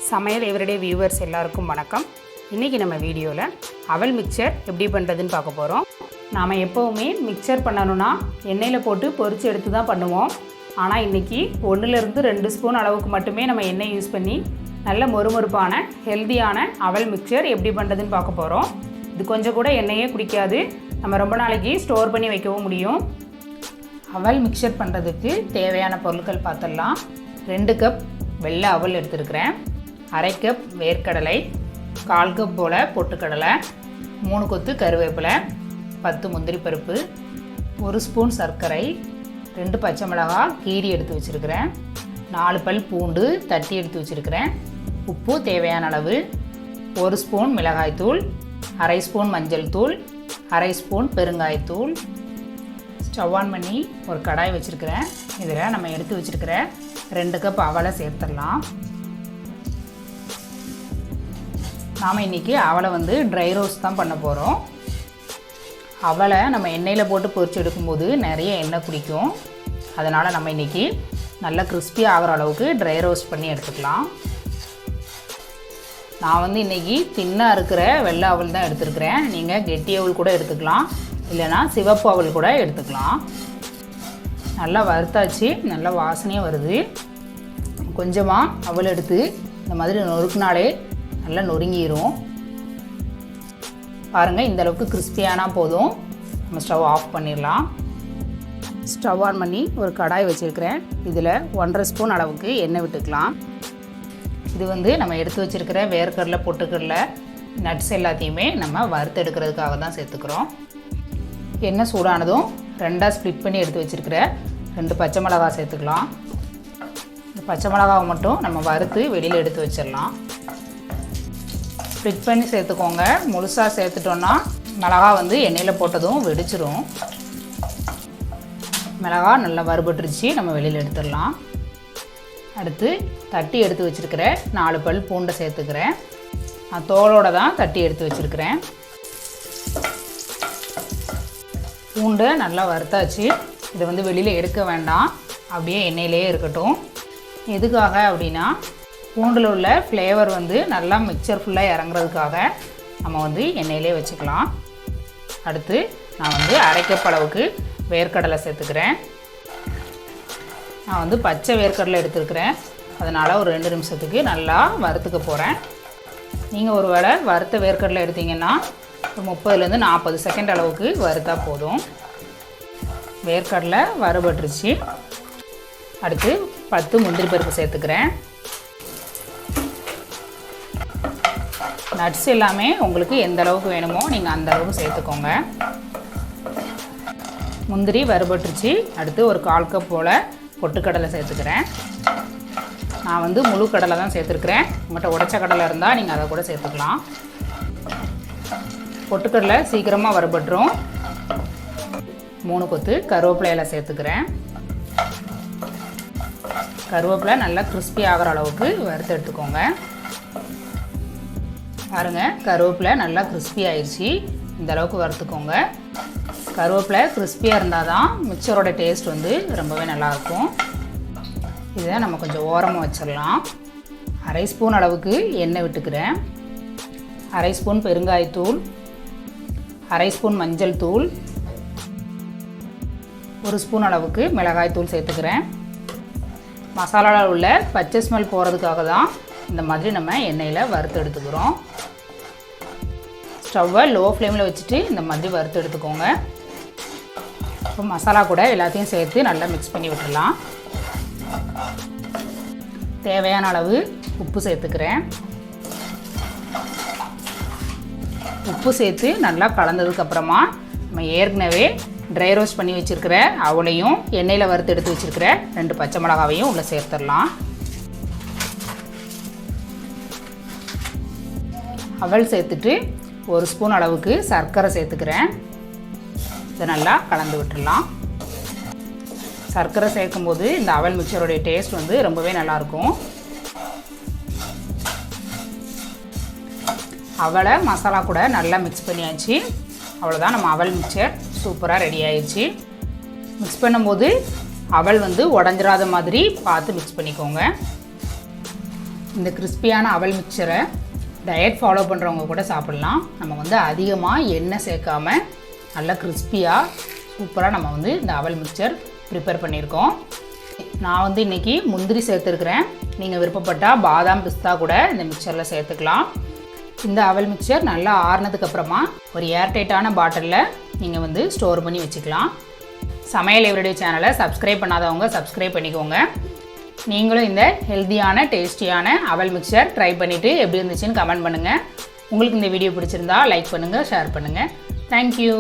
சமையல் everyday viewers எல்லாருக்கும் வணக்கம். இன்றைக்கி நம்ம வீடியோவில் அவல் மிக்சர் எப்படி பண்ணுறதுன்னு பார்க்க போகிறோம். நாம் எப்போவுமே மிக்சர் பண்ணணுன்னா எண்ணெயில் போட்டு பொரித்து எடுத்து தான் பண்ணுவோம். ஆனால் இன்றைக்கி 1லேருந்து 2 ஸ்பூன் அளவுக்கு மட்டுமே நம்ம எண்ணெய் யூஸ் பண்ணி நல்ல மொறுமொறுப்பான ஹெல்த்தியான அவல் மிக்சர் எப்படி பண்ணுறதுன்னு பார்க்க போகிறோம். இது கொஞ்சம் கூட எண்ணெயே குடிக்காது, நம்ம ரொம்ப நாளைக்கு ஸ்டோர் பண்ணி வைக்கவும் முடியும். அவல் மிக்சர் பண்ணுறதுக்கு தேவையான பொருட்கள் பார்த்துடலாம். 2 கப் வெள்ளை அவல் எடுத்துருக்கிறேன், 1/2 கப் வேர்க்கடலை, 1/4 கப் போல் பொட்டுக்கடலை, 3 கொத்து கருவேப்பிலை, 10 முந்திரி பருப்பு, 1 ஸ்பூன் சர்க்கரை, 2 பச்சை மிளகாய் கீரி எடுத்து வச்சுருக்கிறேன், 4 பல் பூண்டு தட்டி எடுத்து வச்சுருக்கிறேன், உப்பு தேவையான அளவு, 1 ஸ்பூன் மிளகாய்த்தூள், 1/2 ஸ்பூன் மஞ்சள் தூள், 1/2 ஸ்பூன் பெருங்காயத்தூள். ஸ்டவ் ஆன் பண்ணி ஒரு கடாய் வச்சுருக்கிறேன். இதில் நம்ம எடுத்து வச்சுருக்கிற 2 கப் அவலை சேர்த்துடலாம். நாம் இன்றைக்கி அவலை ட்ரை ரோஸ்ட் தான் பண்ண போகிறோம். அவலை நம்ம எண்ணெயில் போட்டு பொரிச்சு எடுக்கும்போது நிறைய எண்ணெய் குடிக்கும். அதனால் நம்ம இன்றைக்கி நல்லா கிறிஸ்பி ஆகிற அளவுக்கு ட்ரை ரோஸ்ட் பண்ணி எடுத்துக்கலாம். நான் இன்றைக்கி தின்னாக இருக்கிற வெள்ளை அவல் தான் எடுத்துருக்கிறேன். நீங்கள் கெட்டி அவல் கூட எடுத்துக்கலாம், இல்லைனா சிவப்பு அவல் கூட எடுத்துக்கலாம். நல்லா வறுத்தாச்சு, நல்லா வாசனையாக வருது. கொஞ்சமாக அவல் எடுத்து இந்த மாதிரி நொறுக்குனாலே நல்லா நொறுங்கிடும். பாருங்கள், இந்தளவுக்கு கிறிஸ்பியானா போதும். நம்ம ஸ்டவ் ஆஃப் பண்ணிடலாம். ஸ்டவ் ஆன் பண்ணி ஒரு கடாய் வச்சுருக்கிறேன். இதில் 1/2 ஸ்பூன் அளவுக்கு எண்ணெய் விட்டுக்கலாம். இது நம்ம எடுத்து வச்சுருக்கிற வேர்க்கடலை பொட்டுக்கடலை நட்ஸ் எல்லாத்தையுமே நம்ம வறுத்து எடுக்கிறதுக்காக தான் சேர்த்துக்கிறோம். எண்ணெய் சூடானதும் 2ஆக ஸ்ப்ளிட் பண்ணி எடுத்து வச்சுருக்கிற 2 பச்சை மிளகாய் சேர்த்துக்கலாம். இந்த பச்சை மிளகாவை மட்டும் நம்ம வறுத்து வெளியில் எடுத்து வச்சிடலாம். ஸ்ப்ளிட் பண்ணி சேர்த்துக்கோங்க. முழுசாக சேர்த்துட்டோன்னா மிளகா எண்ணெயில் போட்டதும் வெடிச்சிரும். மிளகா நல்லா வறுபட்டுருச்சு, நம்ம வெளியில் எடுத்துடலாம். அடுத்து தட்டி எடுத்து வச்சுருக்கிற 4 பல் பூண்டை சேர்த்துக்கிறேன். நான் தோலோடு தான் தட்டி எடுத்து வச்சுருக்கிறேன். பூண்டை நல்லா வறுத்தாச்சு. இதை வெளியில் எடுக்க வேண்டாம், அப்படியே எண்ணெயிலே இருக்கட்டும். எதுக்காக அப்படின்னா பூண்டில் உள்ள ஃப்ளேவர் நல்லா மிக்சர் ஃபுல்லாக இறங்குறதுக்காக நம்ம எண்ணெயிலே வச்சுக்கலாம். அடுத்து நான் 1/2 கப் அளவுக்கு வேர்க்கடலை சேர்த்துக்கிறேன். நான் பச்சை வேர்க்கடலை எடுத்துருக்கிறேன். அதனால் ஒரு 2 நிமிஷத்துக்கு நல்லா வறுத்துக்க போகிறேன். நீங்கள் ஒரு வேளை வறுத்த வேர்க்கடலை எடுத்திங்கன்னா 30லேருந்து 40 செகண்ட் அளவுக்கு வறுத்தா போதும். வேர்க்கடலை வறுபட்டுருச்சு. அடுத்து 10 முந்திரி பருப்பு சேர்த்துக்கிறேன். நட்ஸ் எல்லாமே உங்களுக்கு எந்த அளவுக்கு வேணுமோ நீங்கள் அந்த அளவுக்கு சேர்த்துக்கோங்க. முந்திரி வறுபட்டுருச்சு. அடுத்து ஒரு 1/4 கப் போல் பொட்டுக்கடலை சேர்த்துக்கிறேன். நான் முழு கடலை தான் சேர்த்துருக்குறேன். உங்கள்கிட்ட உடைச்ச கடலை இருந்தால் நீங்கள் அதை கூட சேர்த்துக்கலாம். பொட்டுக்கடலை சீக்கிரமாக வறுபட்டுரும். 3 கொத்து கருவேப்பிலையில் சேர்த்துக்கிறேன். கருவேப்பிலை நல்லா கிறிஸ்பி ஆகிற அளவுக்கு வறுத்து எடுத்துக்கோங்க. பாருங்கள், கருவேப்பிலை நல்லா கிறிஸ்பி ஆயிடுச்சு. இந்த அளவுக்கு வறுத்துக்கோங்க. கருவேப்பிலை கிறிஸ்பியாக இருந்தால் தான் மிக்சரோட டேஸ்ட் ரொம்பவே நல்லாயிருக்கும். இதை நம்ம கொஞ்சம் ஓரமாக வச்சிடலாம். 1/2 ஸ்பூன் அளவுக்கு எண்ணெய் விட்டுக்கிறேன். 1/2 ஸ்பூன் பெருங்காயத்தூள், 1/2 ஸ்பூன் மஞ்சள் தூள், 1 ஸ்பூன் அளவுக்கு மிளகாய்த்தூள் சேர்த்துக்கிறேன். மசாலாவில் உள்ள பச்சை ஸ்மெல் போகிறதுக்காக தான் இந்த மாதிரி நம்ம எண்ணெயில் வறுத்து எடுத்துக்கிறோம். ஸ்டவ்வை லோ ஃப்ளேமில் வச்சுட்டு இந்த மாதிரி வறுத்து எடுத்துக்கோங்க. இப்போ மசாலா கூட எல்லாத்தையும் சேர்த்து நல்லா மிக்ஸ் பண்ணி விட்டுடலாம். தேவையான அளவு உப்பு சேர்த்துக்கிறேன். உப்பு சேர்த்து நல்லா கலந்ததுக்கப்புறமா நம்ம ஏற்கனவே ட்ரை ரோஸ்ட் பண்ணி வச்சுருக்கிற அவளையும் எண்ணெயில் வறுத்து எடுத்து வச்சுருக்கிற 2 பச்சை மிளகாவையும் உள்ளே சேர்த்துடலாம். அவல் சேர்த்துட்டு 1 ஸ்பூன் அளவுக்கு சர்க்கரை சேர்த்துக்கிறேன். இதை நல்லா கலந்து விட்டுடலாம். சர்க்கரை சேர்க்கும்போது இந்த அவல் மிக்சருடைய டேஸ்ட் ரொம்பவே நல்லாயிருக்கும். அவலை மசாலா கூட நல்லா மிக்ஸ் பண்ணியாச்சு. அவ்வளோதான், நம்ம அவல் மிக்சர் சூப்பராக ரெடி ஆயிடுச்சு. மிக்ஸ் பண்ணும்போது அவல் உடஞ்சிராத மாதிரி பார்த்து மிக்ஸ் பண்ணிக்கோங்க. இந்த கிறிஸ்பியான அவல் மிக்சரை டயட் ஃபாலோ பண்ணுறவங்க கூட சாப்பிட்லாம். நம்ம வந்து அதிகமாக எண்ணெய் சேர்க்காம நல்லா கிறிஸ்பியாக சூப்பராக நம்ம வந்து இந்த அவல் மிக்சர் ப்ரிப்பேர் பண்ணியிருக்கோம். நான் வந்து இன்றைக்கி முந்திரி சேர்த்துருக்குறேன். நீங்கள் விருப்பப்பட்டால் பாதாம் பிஸ்தா கூட இந்த மிக்சரில் சேர்த்துக்கலாம். இந்த அவல் மிக்சர் நல்லா ஆறுனதுக்கப்புறமா ஒரு ஏர்டைட்டான பாட்டிலில் நீங்கள் வந்து ஸ்டோர் பண்ணி வச்சுக்கலாம். சமையல் எவ்ரிடே சேனலை சப்ஸ்கிரைப் பண்ணாதவங்க சப்ஸ்கிரைப் பண்ணிக்கோங்க. நீங்களும் இந்த ஹெல்த்தியான டேஸ்டியான அவல் மிக்சர் ட்ரை பண்ணிவிட்டு எப்படி இருந்துச்சுன்னு கமெண்ட் பண்ணுங்கள். உங்களுக்கு இந்த வீடியோ பிடிச்சிருந்தா லைக் பண்ணுங்கள், ஷேர் பண்ணுங்கள். தேங்க்யூ.